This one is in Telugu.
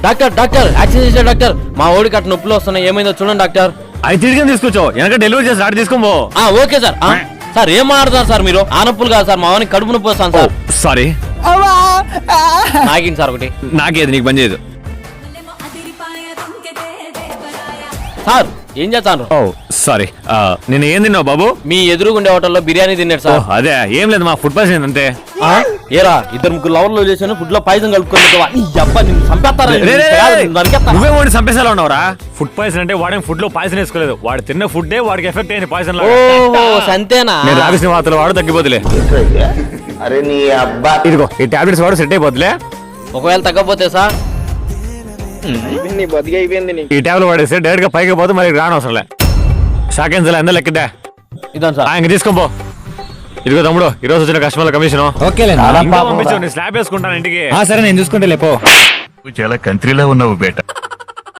డాక్టర్ డాక్టర్ యాక్సిడెంట్ చేశాడు డాక్టర్. మా ఓడికి అట్లా నొప్పులు వస్తున్నాయి, ఏమైందో చూడండి డాక్టర్. అది తిరిగి తీసుకొచ్చో వెనక డెలివరీ చేసి ఆడ తీసుకోబో. Okay sir. సార్ ఏం మాట్లాడతారు సార్ మీరు? ఆ నొప్పులు కాదు సార్, మా వానికి కడుపు నొప్పి వస్తాను సార్. సారీ నాకేంటి సార్ ఒకటి? నాకేది నీకు పని చేయదు సార్. ఏం చేస్తాను? సారీ నేను ఏం తిన్నావు బాబు? మీ ఎదురుగుండే హోటల్లో బిర్యానీ తిన్నాడు సార్. అదే ఏం లేదు మా ఫుడ్ పాయిజన్ అంతే. ఏరా ఇద్దరు ముగ్గురు లవర్లు చేశాను, ఫుడ్ లో పాయిజన్ కలుపుకొని నువ్వే వాడిని చంపేసేలా ఉన్నావురా. ఫుడ్ పాయిజన్ అంటే వాడే ఫుడ్ లో పాయిజన్ వేసుకోలేదు, వాడు తిన్న ఫుడ్ వాడికి ఎఫెక్ట్ అయింది పాయిజన్ లో. అంతేనా? నేను రాసిన వార్తలు వాడు తగ్గిపోతులే. అరే నీ అబ్బా ఇదిగో ఈ టాబ్లెట్స్ వాడు సెట్ అయిపోతులే. ఒకవేళ తగ్గపోతే సార్ ఈ టాబ్లెట్ వాడేస్తే డైరెక్ట్ గా పైకి పోతే మరి రానవసరంలే. షాకెన్సల్ ఎంత లెక్కదే ఇదాను సార్. ఇంక తీసుకోపో. ఇదిగో తమ్ముడు ఈ రోజు వచ్చిన కస్టమర్ల కమిషన్. ఓకేలే స్లాబ్ వేసుకుంటాను ఇంటికి. సరే నేను చూసుకుంటే లేపో. చాలా కంట్రీలో ఉన్నావు బేట.